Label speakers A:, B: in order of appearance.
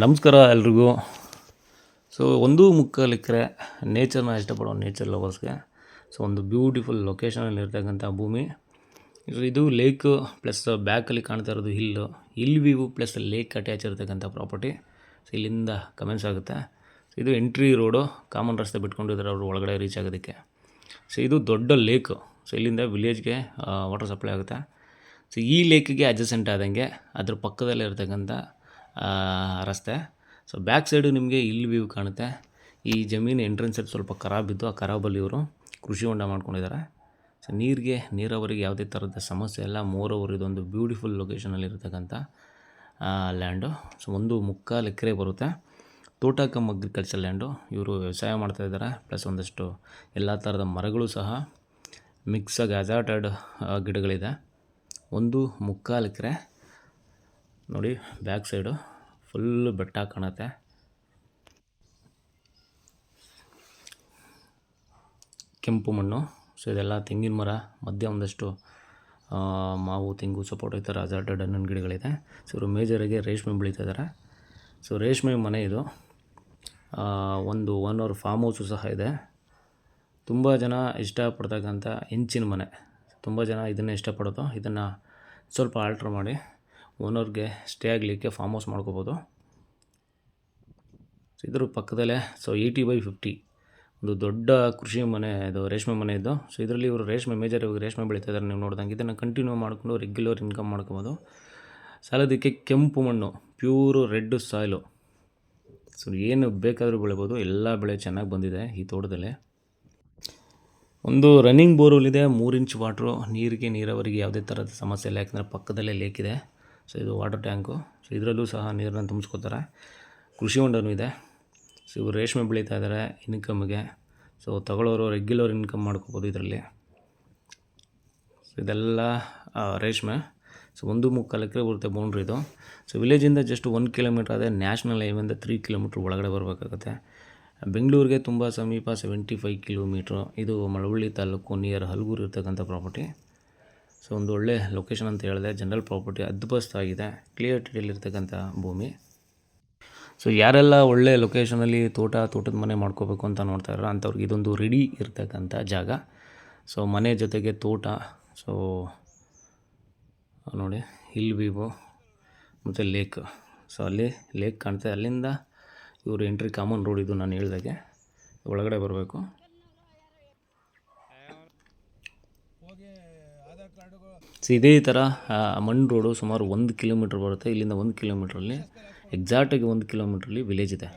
A: ನಮಸ್ಕಾರ ಎಲ್ರಿಗೂ. ಸೊ 1.25 ಎಕರೆ ನೇಚರ್ನ ಇಷ್ಟಪಡೋ ನೇಚರ್ ಲವರ್ಸ್ಗೆ ಒಂದು ಬ್ಯೂಟಿಫುಲ್ ಲೊಕೇಶನಲ್ಲಿರ್ತಕ್ಕಂಥ ಭೂಮಿ. ಇದು ಲೇಕು ಪ್ಲಸ್ ಬ್ಯಾಕಲ್ಲಿ ಕಾಣ್ತಾ ಇರೋದು hill view plus lake attach ಇರತಕ್ಕಂಥ ಪ್ರಾಪರ್ಟಿ. ಸೊ ಇಲ್ಲಿಂದ ಕಮೆನ್ಸ್ ಆಗುತ್ತೆ. ಸೊ ಇದು ಎಂಟ್ರಿ ರೋಡು, ಕಾಮನ್ ರಸ್ತೆ ಬಿಟ್ಕೊಂಡಿದ್ದಾರೆ ಅವರು ಒಳಗಡೆ ರೀಚ್ ಆಗೋದಕ್ಕೆ. ಸೊ ಇದು ದೊಡ್ಡ ಲೇಕು. ಸೊ ಇಲ್ಲಿಂದ ವಿಲೇಜ್ಗೆ ವಾಟರ್ ಸಪ್ಲೈ ಆಗುತ್ತೆ. ಸೊ ಈ ಲೇಕಿಗೆ ಅಡ್ಜಸೆಂಟ್ ಆದಂಗೆ ಅದ್ರ ಪಕ್ಕದಲ್ಲೇ ಇರತಕ್ಕಂಥ ರಸ್ತೆ. ಸೊ ಬ್ಯಾಕ್ ಸೈಡು ನಿಮಗೆ ಹಿಲ್ ವ್ಯೂ ಕಾಣುತ್ತೆ. ಈ ಜಮೀನು ಎಂಟ್ರೆನ್ಸಲ್ಲಿ ಸ್ವಲ್ಪ ಖರಾಬಿದ್ದು, ಆ ಖರಾಬಲ್ಲಿ ಇವರು ಕೃಷಿ ಹೊಂಡ ಮಾಡ್ಕೊಂಡಿದ್ದಾರೆ. ಸೊ ನೀರಾವರಿಗೆ ಯಾವುದೇ ಥರದ ಸಮಸ್ಯೆ ಇಲ್ಲ. ಮೋರೋವರ್ ಇದೊಂದು ಬ್ಯೂಟಿಫುಲ್ ಲೊಕೇಶನಲ್ಲಿರ್ತಕ್ಕಂಥ ಲ್ಯಾಂಡು. ಸೊ 1.25 ಎಕರೆ ಬರುತ್ತೆ. ತೋಟ ಕಮ್ ಅಗ್ರಿಕಲ್ಚರ್ ಲ್ಯಾಂಡು. ಇವರು ವ್ಯವಸಾಯ ಮಾಡ್ತಾಯಿದ್ದಾರೆ. ಪ್ಲಸ್ ಒಂದಷ್ಟು ಎಲ್ಲ ಥರದ ಮರಗಳು ಸಹ ಮಿಕ್ಸಾಗಿ ಅಜಾರ್ಟೆಡ್ ಗಿಡಗಳಿದೆ. 1.25 ಎಕರೆ ನೋಡಿ. ಬ್ಯಾಕ್ ಸೈಡು ಫುಲ್ಲು ಬೆಟ್ಟ ಕಾಣುತ್ತೆ. ಕೆಂಪು ಮಣ್ಣು. ಸೊ ಇದೆಲ್ಲ ತೆಂಗಿನ ಮರ, ಮಧ್ಯ ಒಂದಷ್ಟು ಮಾವು, ತೆಂಗು, ಸಪೋಟ ಈ ಥರ ಅಜಾರ್ಟೆಡ್ ಹಣ್ಣಿನ ಗಿಡಗಳಿದೆ. ಸೊ ಇವರು ಮೇಜರಾಗಿ ರೇಷ್ಮೆ ಬೆಳೀತಾ ಇದ್ದಾರೆ. ಸೊ ರೇಷ್ಮೆ ಮನೆ ಇದು. ಒಂದು 1 ಅವರ್ ಫಾರ್ಮ್ ಹೌಸು ಸಹ ಇದೆ. ತುಂಬ ಜನ ಇಷ್ಟಪಡ್ತಕ್ಕಂಥ ಹೆಂಚಿನ ಮನೆ. ತುಂಬ ಜನ ಇದನ್ನೇ ಇಷ್ಟಪಡೋದು. ಇದನ್ನು ಸ್ವಲ್ಪ ಆಲ್ಟ್ರ್ ಮಾಡಿ ಓನರ್ಗೆ ಸ್ಟೇ ಆಗಲಿಕ್ಕೆ ಫಾರ್ಮ್ ಹೌಸ್ ಮಾಡ್ಕೋಬೋದು. ಸೊ ಇದ್ರ ಪಕ್ಕದಲ್ಲೇ 80/50 ಒಂದು ದೊಡ್ಡ ಕೃಷಿ ಮನೆ, ಇದು ರೇಷ್ಮೆ ಮನೆ ಇದ್ದು. ಸೊ ಇದರಲ್ಲಿ ಇವರು ಮೇಜರ್ ರೇಷ್ಮೆ ಬೆಳೀತಾ ಇದ್ದಾರೆ. ನೀವು ನೋಡಿದಂಗೆ ಇದನ್ನು ಕಂಟಿನ್ಯೂ ಮಾಡಿಕೊಂಡು ರೆಗ್ಯುಲರ್ ಇನ್ಕಮ್ ಮಾಡ್ಕೋಬೋದು. ಸಾಲದಕ್ಕೆ ಕೆಂಪು ಮಣ್ಣು, ಪ್ಯೂರು ರೆಡ್ ಸಾಯಿಲು. ಸೊ ಏನು ಬೇಕಾದರೂ ಬೆಳಿಬೋದು. ಎಲ್ಲ ಬೆಳೆ ಚೆನ್ನಾಗಿ ಬಂದಿದೆ ಈ ತೋಟದಲ್ಲಿ. ಒಂದು ರನ್ನಿಂಗ್ ಬೋರ್ವೆಲ್ ಇದೆ. 3 ಇಂಚ್ ವಾಟ್ರು. ನೀರಾವರಿಗೆ ಯಾವುದೇ ಥರದ ಸಮಸ್ಯೆ ಇಲ್ಲ, ಯಾಕಂದರೆ ಪಕ್ಕದಲ್ಲೇ ಲೇಕ್ ಇದೆ. ಸೊ ಇದು ವಾಟರ್ ಟ್ಯಾಂಕು. ಸೊ ಇದರಲ್ಲೂ ಸಹ ನೀರನ್ನು ತುಂಬಿಸ್ಕೋತಾರೆ. ಕೃಷಿ ಹೊಂಡನೂ ಇದೆ. ಸೊ ಇವರು ರೇಷ್ಮೆ ಬೆಳೀತಾ ಇದ್ದಾರೆ ಇನ್ಕಮ್ಗೆ. ಸೊ ತಗೊಳ್ಳೋರು ರೆಗ್ಯುಲರ್ ಇನ್ಕಮ್ ಮಾಡ್ಕೋಬೋದು ಇದರಲ್ಲಿ. ಸೊ ಇದೆಲ್ಲ ರೇಷ್ಮೆ. ಸೊ 1.25 ಎಕರೆ ಬರುತ್ತೆ ಬೌಂಡ್ರಿ ಇದು. ಸೊ ವಿಲೇಜಿಂದ ಜಸ್ಟ್ 1 ಕಿಲೋಮೀಟ್ರ್ ಆದರೆ ನ್ಯಾಷನಲ್ ಹೈವೇಯಿಂದ 3 ಕಿಲೋಮೀಟ್ರ್ ಒಳಗಡೆ ಬರಬೇಕಾಗುತ್ತೆ. ಬೆಂಗಳೂರಿಗೆ ತುಂಬ ಸಮೀಪ 75 ಕಿಲೋಮೀಟ್ರು. ಇದು ಮಳವಳ್ಳಿ ತಾಲೂಕು ನಿಯರ್ ಹಲಗೂರು ಇರ್ತಕ್ಕಂಥ ಪ್ರಾಪರ್ಟಿ. ಸೊ ಒಂದು ಒಳ್ಳೆ ಲೊಕೇಶನ್ ಅಂತ ಹೇಳಿದೆ. ಜನರಲ್ ಪ್ರಾಪರ್ಟಿ ಅದ್ಭುತವಾಗಿದೆ. ಕ್ಲಿಯರ್ ಟೈಟಲಿರ್ತಕ್ಕಂಥ ಭೂಮಿ. ಸೊ ಯಾರೆಲ್ಲ ಒಳ್ಳೆ ಲೊಕೇಶನಲ್ಲಿ ತೋಟದ ಮನೆ ಮಾಡ್ಕೋಬೇಕು ಅಂತ ನೋಡ್ತಾ ಇರೋ ಅಂಥವ್ರಿಗೆ ಇದೊಂದು ರೆಡಿ ಇರ್ತಕ್ಕಂಥ ಜಾಗ. ಸೊ ಮನೆ ಜೊತೆಗೆ ತೋಟ. ಸೊ ನೋಡಿ ಹಿಲ್ ವ್ಯೂ ಮತ್ತು ಲೇಕ್. ಸೊ ಅಲ್ಲಿ ಲೇಕ್ ಕಾಣ್ತದೆ. ಅಲ್ಲಿಂದ ಇವರು ಎಂಟ್ರಿ ಕಾಮನ್ ರೋಡ್. ಇದು ನಾನು ಹೇಳಿದಾಗೆ ಒಳಗಡೆ ಬರಬೇಕು. ಸೊ ಇದೇ ಥರ ಮಣ್ಣು ರೋಡು ಸುಮಾರು 1 ಕಿಲೋಮೀಟ್ರ್ ಬರುತ್ತೆ. ಇಲ್ಲಿಂದ 1 ಕಿಲೋಮೀಟ್ರಲ್ಲಿ ಎಕ್ಸಾಕ್ಟಾಗಿ 1 ಕಿಲೋಮೀಟ್ರಲ್ಲಿ ವಿಲೇಜ್ ಇದೆ.